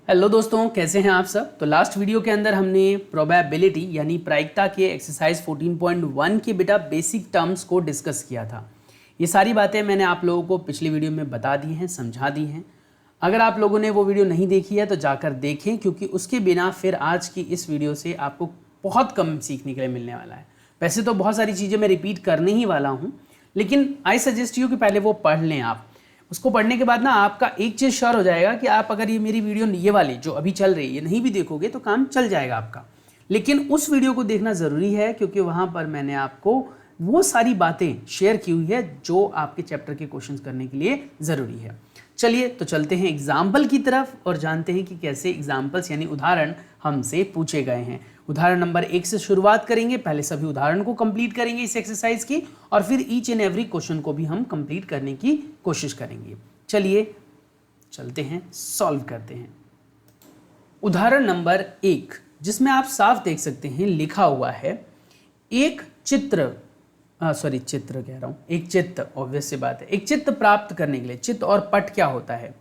Hello दोस्तों, कैसे हैं आप सब। तो लास्ट वीडियो के अंदर हमने प्रोबेबिलिटी यानी प्रायिकता के एक्सरसाइज 14.1 के बेटा बेसिक टर्म्स को डिस्कस किया था। ये सारी बातें मैंने आप लोगों को पिछली वीडियो में बता दी हैं, समझा दी हैं। अगर आप लोगों ने वो वीडियो नहीं देखी है तो जाकर देखें, क्योंकि उसके बिना फिर आज की इस वीडियो से आपको बहुत कम सीखने के लिए मिलने वाला है। वैसे तो बहुत सारी चीज़ें मैं रिपीट करने ही वाला हूँ, लेकिन आई सजेस्ट यू कि पहले वो पढ़ लें आप। उसको पढ़ने के बाद ना आपका एक चीज़ श्योर हो जाएगा कि आप अगर ये मेरी वीडियो ये वाली जो अभी चल रही है ये नहीं भी देखोगे तो काम चल जाएगा आपका। लेकिन उस वीडियो को देखना ज़रूरी है, क्योंकि वहाँ पर मैंने आपको वो सारी बातें शेयर की हुई है जो आपके चैप्टर के क्वेश्चंस करने के लिए ज़रूरी है। चलिए तो चलते हैं एग्जाम्पल की तरफ और जानते हैं कि कैसे एग्जाम्पल्स यानी उदाहरण हमसे पूछे गए हैं। उदाहरण नंबर 1 से शुरुआत करेंगे। पहले सभी उदाहरण को कंप्लीट करेंगे इस एक्सरसाइज की, और फिर ईच एंड एवरी क्वेश्चन को भी हम कंप्लीट करने की कोशिश करेंगे। चलिए चलते हैं, सॉल्व करते हैं। उदाहरण नंबर 1, जिसमें आप साफ देख सकते हैं लिखा हुआ है एक चित्र एक चित्त, ऑब्वियस सी बात है। एक चित्त प्राप्त करने के लिए, चित्त और पट क्या होता है,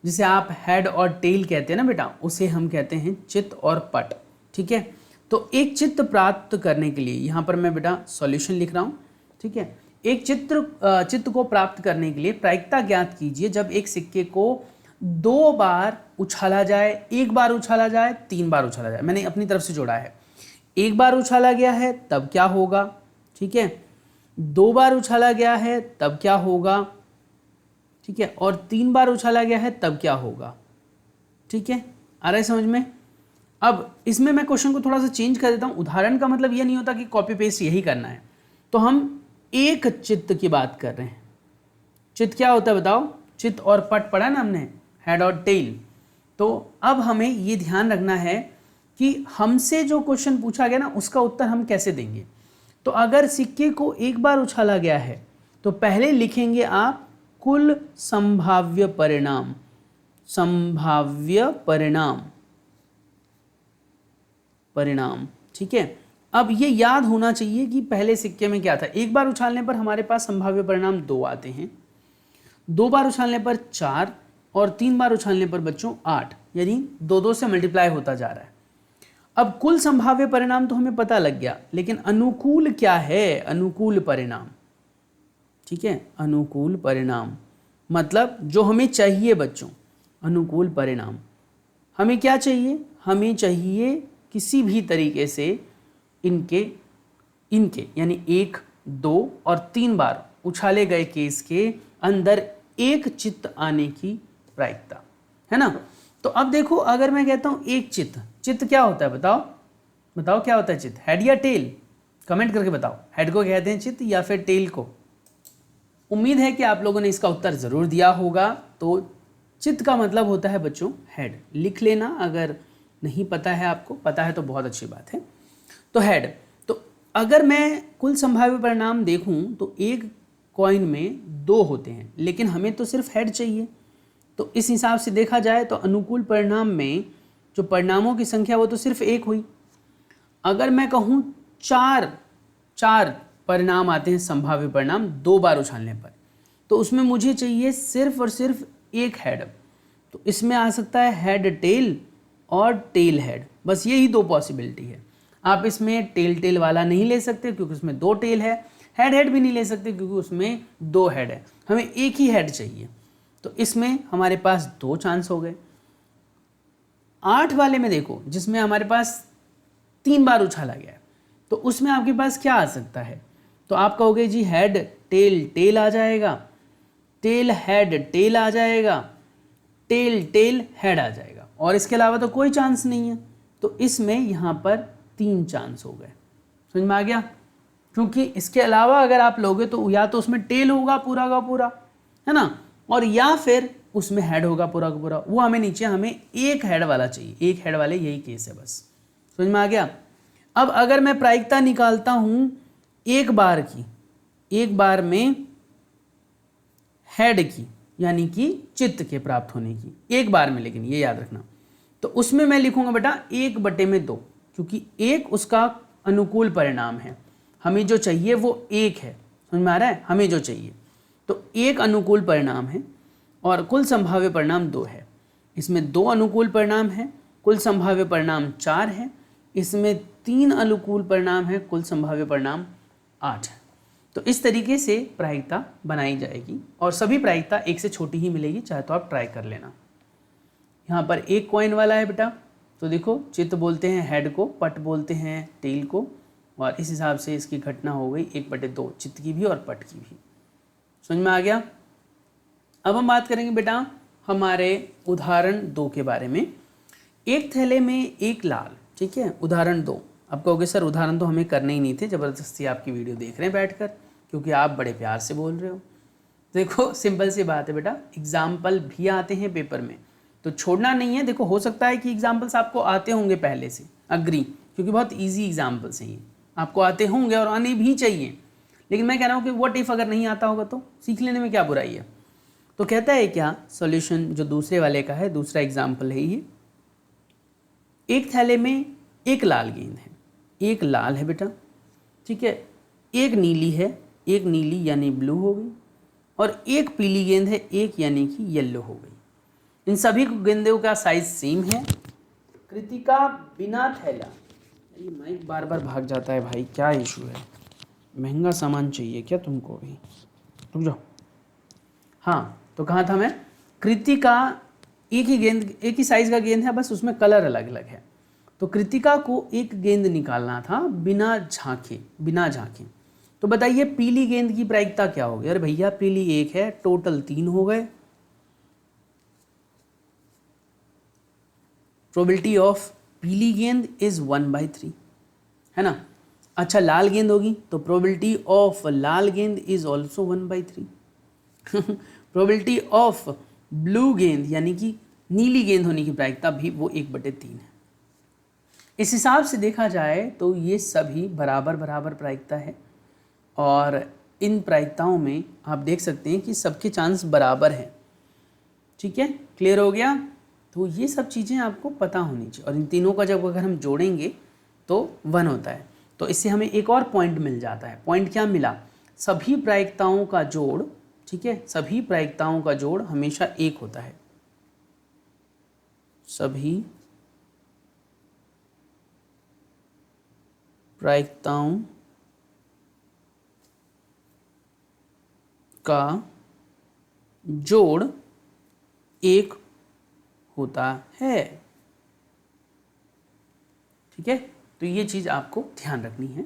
जिसे आप हेड और टेल कहते हैं ना बेटा, उसे हम कहते हैं चित्त और पट। ठीक है, तो एक चित्त प्राप्त करने के लिए यहाँ पर मैं बेटा सॉल्यूशन लिख रहा हूँ। ठीक है, एक चित्त को प्राप्त करने के लिए प्रायिकता ज्ञात कीजिए जब एक सिक्के को 2 बार उछाला जाए, 1 बार उछाला जाए, 3 बार उछाला जाए। मैंने अपनी तरफ से जोड़ा है। 1 बार उछाला गया है तब क्या होगा, ठीक है, 2 बार उछाला गया है तब क्या होगा, ठीक है, और 3 बार उछाला गया है तब क्या होगा। ठीक है, आ रहा है समझ में। अब इसमें मैं क्वेश्चन को थोड़ा सा चेंज कर देता हूं। उदाहरण का मतलब ये नहीं होता कि कॉपी पेस्ट यही करना है। तो हम एक चित्त की बात कर रहे हैं। चित्त क्या होता है बताओ, चित्त और पट पढ़ा ना हमने, हेड और टेल। तो अब हमें ये ध्यान रखना है कि हमसे जो क्वेश्चन पूछा गया ना उसका उत्तर हम कैसे देंगे। तो अगर सिक्के को 1 बार उछाला गया है तो पहले लिखेंगे आप कुल संभाव्य परिणाम, परिणाम। ठीक है, अब ये याद होना चाहिए कि पहले सिक्के में क्या था। 1 बार उछालने पर हमारे पास संभाव्य परिणाम 2 आते हैं, 2 बार उछालने पर 4, और 3 बार उछालने पर बच्चों 8, यानी 2 से मल्टीप्लाई होता जा रहा है। अब कुल संभाव्य परिणाम तो हमें पता लग गया, लेकिन अनुकूल क्या है, अनुकूल परिणाम। ठीक है, अनुकूल परिणाम मतलब जो हमें चाहिए बच्चों, अनुकूल परिणाम हमें क्या चाहिए, हमें चाहिए किसी भी तरीके से इनके यानी 1, 2 और 3 बार उछाले गए केस के अंदर एक चित्त आने की प्रायिकता है ना। तो अब देखो, अगर मैं कहता हूं एक चित्त क्या होता है, बताओ क्या होता है चित्त, हेड या टेल, कमेंट करके बताओ। हेड को कहते हैं चित्त या फिर टेल को। उम्मीद है कि आप लोगों ने इसका उत्तर जरूर दिया होगा। तो चित्त का मतलब होता है बच्चों हेड, लिख लेना। अगर नहीं पता है आपको, पता है तो बहुत अच्छी बात है। तो हेड, तो अगर मैं कुल संभाव्य परिणाम देखूं तो एक कॉइन में 2 होते हैं, लेकिन हमें तो सिर्फ हेड चाहिए। तो इस हिसाब से देखा जाए तो अनुकूल परिणाम में जो परिणामों की संख्या वो तो सिर्फ 1 हुई। अगर मैं कहूँ 4 परिणाम आते हैं संभाव्य परिणाम 2 बार उछालने पर, तो उसमें मुझे चाहिए सिर्फ और सिर्फ एक हेड। तो इसमें आ सकता है हेड टेल और टेल हेड, बस यही 2 पॉसिबिलिटी है। आप इसमें टेल वाला नहीं ले सकते क्योंकि उसमें 2 टेल है, हेड भी नहीं ले सकते क्योंकि उसमें 2 हेड है। हमें एक ही हेड चाहिए, तो इसमें हमारे पास 2 चांस हो गए। 8 वाले में देखो, जिसमें हमारे पास 3 बार उछाला गया है, तो उसमें आपके पास क्या आ सकता है। तो आप कहोगे जी हेड टेल आ जाएगा, टेल हेड टेल आ जाएगा, टेल हेड आ जाएगा, और इसके अलावा तो कोई चांस नहीं है। तो इसमें यहाँ पर 3 चांस हो गए। समझ में आ गया, क्योंकि इसके अलावा अगर आप लोगे तो या तो उसमें टेल होगा पूरा का पूरा, है ना, और या फिर उसमें हेड होगा पूरा का पूरा। वो हमें नीचे, हमें एक हेड वाला चाहिए, एक हेड वाले यही केस है बस। समझ में आ गया। अब अगर मैं प्रायिकता निकालता हूं एक बार में हेड की यानी कि चित्त के प्राप्त होने की, एक बार में, लेकिन ये याद रखना। तो उसमें मैं लिखूंगा बेटा 1/2, क्योंकि 1 उसका अनुकूल परिणाम है। हमें जो चाहिए वो 1 है। समझ में आ रहा है, हमें जो चाहिए। तो 1 अनुकूल परिणाम है और कुल संभाव्य परिणाम 2 है। इसमें 2 अनुकूल परिणाम हैं, कुल संभाव्य परिणाम 4 है। इसमें 3 अनुकूल परिणाम है, कुल संभाव्य परिणाम 8 है। तो इस तरीके से प्रायिकता बनाई जाएगी और सभी प्रायिकता एक से छोटी ही मिलेगी, चाहे तो आप ट्राई कर लेना। यहाँ पर एक कॉइन वाला है बेटा, तो देखो चित्त बोलते हैं हेड को, पट बोलते हैं टेल को, और इस हिसाब से इसकी घटना हो गई 1/2 चित्त की भी और पट की भी। समझ में आ गया। अब हम बात करेंगे बेटा हमारे उदाहरण 2 के बारे में। एक थैले में एक लाल, ठीक है, उदाहरण 2। अब कहोगे सर उदाहरण तो हमें करने ही नहीं थे, ज़बरदस्ती आपकी वीडियो देख रहे हैं बैठकर, क्योंकि आप बड़े प्यार से बोल रहे हो। देखो सिंपल सी बात है बेटा, एग्जाम्पल भी आते हैं पेपर में, तो छोड़ना नहीं है। देखो हो सकता है कि एग्जाम्पल्स आपको आते होंगे पहले से, अग्री, क्योंकि बहुत ईजी एग्जाम्पल्स हैं ये, आपको आते होंगे और आने भी चाहिए। लेकिन मैं कह रहा हूँ कि व्हाट इफ अगर नहीं आता होगा तो सीख लेने में क्या बुराई है। तो कहता है क्या, सॉल्यूशन जो दूसरे वाले का है, दूसरा एग्जाम्पल है ये। एक थैले में एक लाल गेंद है, एक लाल है बेटा, ठीक है, एक नीली है, एक नीली यानी ब्लू हो गई, और एक पीली गेंद है, एक यानी कि येलो हो गई। इन सभी गेंदों का साइज सेम है। कृतिका बिना थैला, ये माइक बार बार भाग जाता है भाई, क्या इशू है, महंगा सामान चाहिए क्या तुमको भी, रुक जाओ। हाँ तो कहाँ था मैं, कृतिका एक ही गेंद, एक ही साइज का गेंद है, बस उसमें कलर अलग अलग है। तो कृतिका को एक गेंद निकालना था बिना झांके। तो बताइए पीली गेंद की प्रायिकता क्या होगी। अरे भैया पीली 1 है, टोटल 3 हो गए। प्रोबेबिलिटी ऑफ पीली गेंद इज 1/3, है ना। अच्छा लाल गेंद होगी तो प्रोबेबिलिटी ऑफ लाल गेंद is also 1/3। Probability of blue गेंद यानी कि नीली गेंद होने की प्रायिकता भी वो 1/3 है। इस हिसाब से देखा जाए तो ये सभी बराबर बराबर प्रायिकता है, और इन प्रायिकताओं में आप देख सकते हैं कि सबके चांस बराबर हैं। ठीक है, क्लियर हो गया। तो ये सब चीज़ें आपको पता होनी चाहिए, और इन तीनों का जब अगर हम जोड़ेंगे तो 1 होता है। तो इससे हमें एक और पॉइंट मिल जाता है। पॉइंट क्या मिला, सभी प्रायिकताओं का जोड़, ठीक है, सभी प्रायिकताओं का जोड़ हमेशा 1 होता है। सभी प्रायिकताओं का जोड़ 1 होता है। ठीक है, तो ये चीज़ आपको ध्यान रखनी है,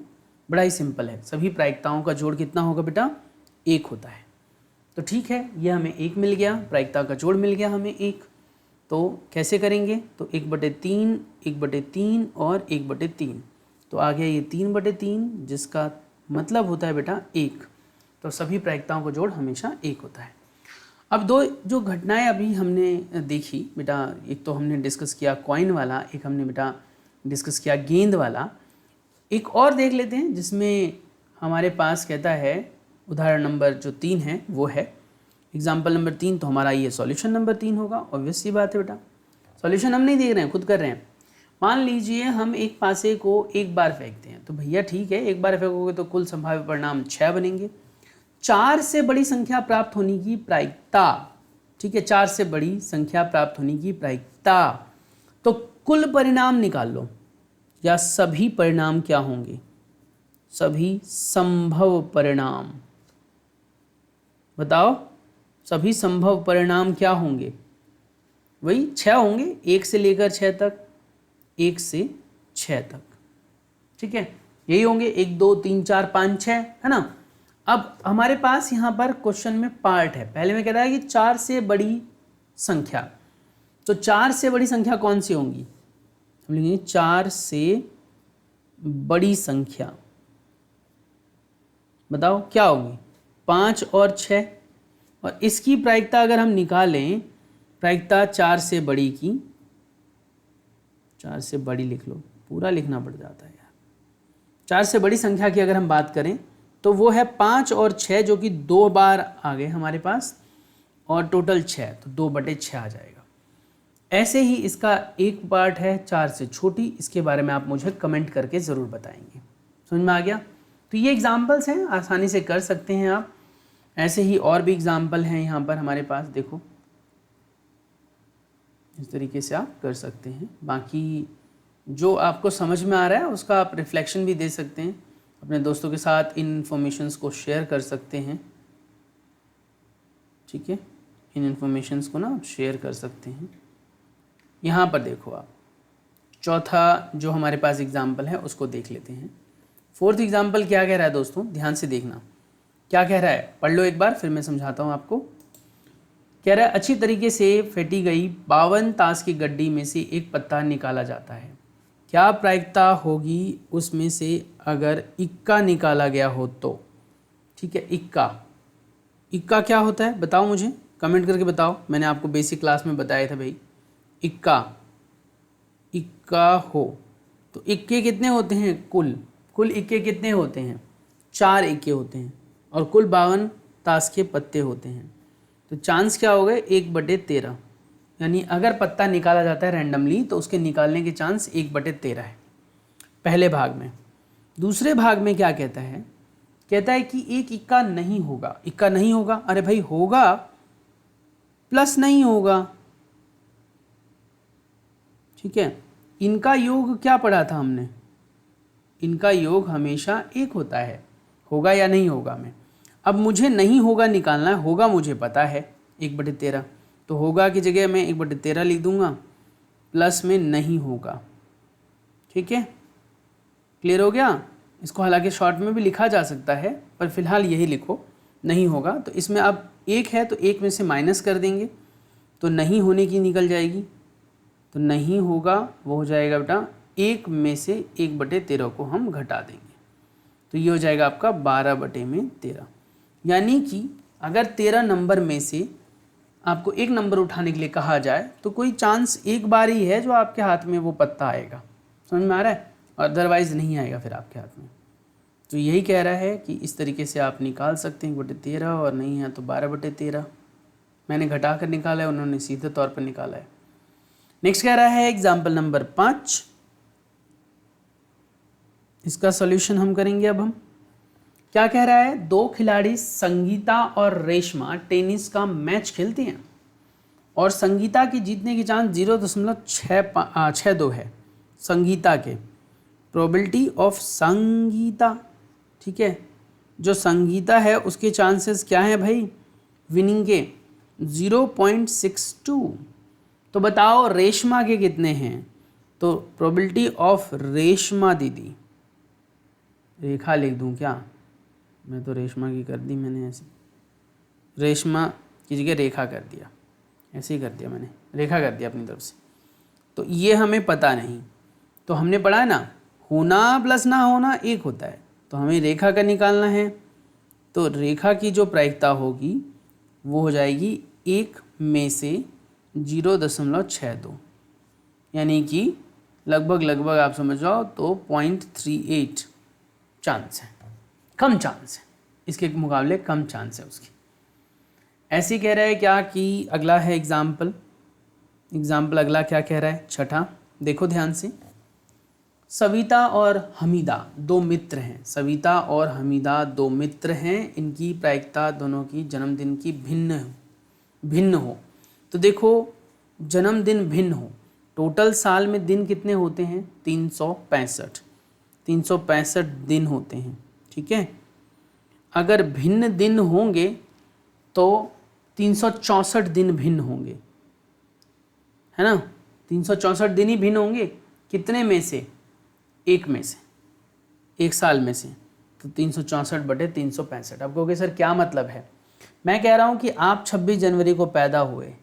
बड़ा ही सिंपल है। सभी प्रायिकताओं का जोड़ कितना होगा बेटा, 1 होता है। तो ठीक है, ये हमें 1 मिल गया, प्रायिकता का जोड़ मिल गया हमें 1। तो कैसे करेंगे, तो 1/3, 1/3 और 1/3, तो आ गया ये 3/3, जिसका मतलब होता है बेटा 1। तो सभी प्रायिकताओं का जोड़ हमेशा 1 होता है। अब 2 जो घटनाएं अभी हमने देखी बेटा, एक तो हमने डिस्कस किया कॉइन वाला, एक हमने बेटा डिस्कस किया गेंद वाला। एक और देख लेते हैं जिसमें हमारे पास कहता है उदाहरण नंबर जो 3 है वो है एग्जाम्पल नंबर 3। तो हमारा ये सॉल्यूशन नंबर 3 होगा, ऑब्वियस सी बात है बेटा। सॉल्यूशन हम नहीं देख रहे हैं, खुद कर रहे हैं। मान लीजिए हम एक पासे को एक बार फेंकते हैं, तो भैया ठीक है, एक बार फेंकोगे तो कुल संभाव्य परिणाम 6 बनेंगे। 4 से बड़ी संख्या प्राप्त होने की प्रायिकता, ठीक है, 4 से बड़ी संख्या प्राप्त होने की प्रायिकता, तो कुल परिणाम निकाल लो, या सभी परिणाम क्या होंगे, सभी संभव परिणाम, बताओ सभी संभव परिणाम क्या होंगे, वही 6 होंगे, 1 से लेकर 6 तक, 1 से 6 तक, ठीक है, यही होंगे, 1 2 3 4 5 6, है ना। अब हमारे पास यहाँ पर क्वेश्चन में पार्ट है, पहले में कह रहा है कि 4 से बड़ी संख्या, तो 4 से बड़ी संख्या कौन सी होंगी, हम लिखेंगे 4 से बड़ी संख्या, बताओ क्या होगी, 5 और 6, और इसकी प्रायिकता अगर हम निकालें, प्रायिकता 4 से बड़ी की, 4 से बड़ी लिख लो, पूरा लिखना पड़ जाता है यार। 4 से बड़ी संख्या की अगर हम बात करें तो वो है 5 और 6, जो कि 2 बार आ गए हमारे पास, और टोटल 6, तो 2/6 आ जाएगा। ऐसे ही इसका एक पार्ट है 4 से छोटी, इसके बारे में आप मुझे कमेंट करके ज़रूर बताएंगे। समझ में आ गया। तो ये एग्जाम्पल्स हैं, आसानी से कर सकते हैं आप। ऐसे ही और भी एग्जाम्पल हैं यहाँ पर हमारे पास, देखो इस तरीके से आप कर सकते हैं। बाकी जो आपको समझ में आ रहा है उसका आप रिफ्लेक्शन भी दे सकते हैं, अपने दोस्तों के साथ इन इन्फॉर्मेशंस को शेयर कर सकते हैं। ठीक है, इन इन्फॉर्मेशंस को ना आप शेयर कर सकते हैं। यहाँ पर देखो आप चौथा जो हमारे पास एग्जाम्पल है उसको देख लेते हैं। फोर्थ एग्जाम्पल क्या कह रहा है दोस्तों, ध्यान से देखना क्या कह रहा है, पढ़ लो एक बार फिर मैं समझाता हूँ आपको। कह रहा है अच्छी तरीके से फेंटी गई 52 ताश की गड्डी में से एक पत्ता निकाला जाता है, क्या प्रायिकता होगी उसमें से अगर इक्का निकाला गया हो तो। ठीक है, इक्का क्या होता है बताओ मुझे, कमेंट करके बताओ। मैंने आपको बेसिक क्लास में बताया था भाई, इक्का हो तो इक्के कितने होते हैं, कुल इक्के कितने होते हैं, 4 इक्के होते हैं और कुल 52 ताश के पत्ते होते हैं। तो चांस क्या हो गए 1/13, यानी अगर पत्ता निकाला जाता है रैंडमली तो उसके निकालने के चांस 1/13 है पहले भाग में। दूसरे भाग में क्या कहता है, कहता है कि एक इक्का नहीं होगा। अरे भाई होगा प्लस नहीं होगा। ठीक है, इनका योग क्या पढ़ा था हमने, इनका योग हमेशा 1 होता है, होगा या नहीं होगा में। अब मुझे नहीं होगा निकालना है, होगा मुझे पता है 1/13, तो होगा की जगह मैं 1/13 लिख दूंगा, प्लस में नहीं होगा। ठीक है, क्लियर हो गया। इसको हालांकि शॉर्ट में भी लिखा जा सकता है पर फिलहाल यही लिखो, नहीं होगा। तो इसमें अब 1 है तो 1 में से माइनस कर देंगे तो नहीं होने की निकल जाएगी, तो नहीं होगा वो हो जाएगा बेटा 1 में से 1/13 को हम घटा देंगे तो ये हो जाएगा आपका 12/13। यानी कि अगर 13 नंबर में से आपको एक नंबर उठाने के लिए कहा जाए तो कोई चांस एक बार ही है जो आपके हाथ में वो पत्ता आएगा, समझ में आ रहा है, और अदरवाइज़ नहीं आएगा फिर आपके हाथ में। तो यही कह रहा है कि इस तरीके से आप निकाल सकते हैं 1/13, और नहीं है तो 12/13। मैंने घटा कर निकाला है, उन्होंने सीधे तौर पर निकाला है। नेक्स्ट कह रहा है एग्जाम्पल नंबर 5, इसका सॉल्यूशन हम करेंगे। अब हम क्या कह रहा है, 2 खिलाड़ी संगीता और रेशमा टेनिस का मैच खेलती हैं और संगीता की जीतने की चांस 0.62 है। संगीता के प्रोबेबिलिटी ऑफ संगीता, ठीक है, जो संगीता है उसके चांसेस क्या हैं भाई विनिंग के 0.62। तो बताओ रेशमा के कितने हैं, तो प्रोबेबिलिटी ऑफ रेशमा दीदी, रेखा लिख दूं क्या, मैं तो रेशमा की कर दी मैंने, ऐसे रेशमा की जगह रेखा कर दिया, ऐसे ही कर दिया मैंने, रेखा कर दिया अपनी तरफ से। तो ये हमें पता नहीं, तो हमने पढ़ा है ना होना प्लस ना होना 1 होता है, तो हमें रेखा का निकालना है। तो रेखा की जो प्रायिकता होगी वो हो जाएगी 1 में से 0.62, यानी कि लगभग आप समझ जाओ तो 0.38 चांस है, कम चांस है, इसके मुकाबले कम चांस है उसकी। ऐसे ही कह रहा है क्या कि अगला है एग्जाम्पल अगला क्या कह रहा है, छठा, देखो ध्यान से। सविता और हमीदा 2 मित्र हैं, सविता और हमीदा 2 मित्र हैं, इनकी प्रायिकता दोनों की जन्मदिन की भिन्न हो। तो देखो जन्मदिन भिन्न हो, टोटल साल में दिन कितने होते हैं 365 दिन होते हैं। ठीक है, अगर भिन्न दिन होंगे तो 364 दिन भिन्न होंगे, है ना, 364 दिन ही भिन्न होंगे, कितने में से, 1 में से, 1 साल में से, तो 364/365। अब कहोगे सर क्या मतलब है, मैं कह रहा हूँ कि आप 26 जनवरी को पैदा हुए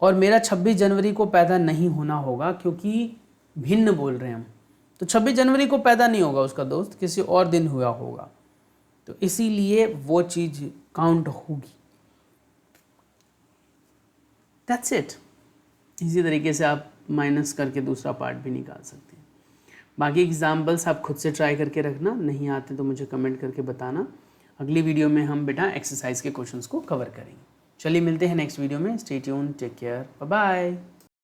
और मेरा 26 जनवरी को पैदा नहीं होना होगा, क्योंकि भिन्न बोल रहे हैं हम, तो 26 जनवरी को पैदा नहीं होगा उसका दोस्त, किसी और दिन हुआ होगा, तो इसीलिए वो चीज़ काउंट होगी। That's it. इसी तरीके से आप माइनस करके दूसरा पार्ट भी निकाल सकते हैं। बाकी एग्जाम्पल्स आप खुद से ट्राई करके रखना, नहीं आते तो मुझे कमेंट करके बताना। अगली वीडियो में हम बेटा एक्सरसाइज के क्वेश्चंस को कवर करेंगे। चलिए मिलते हैं नेक्स्ट वीडियो में, stay tuned, take care, bye bye.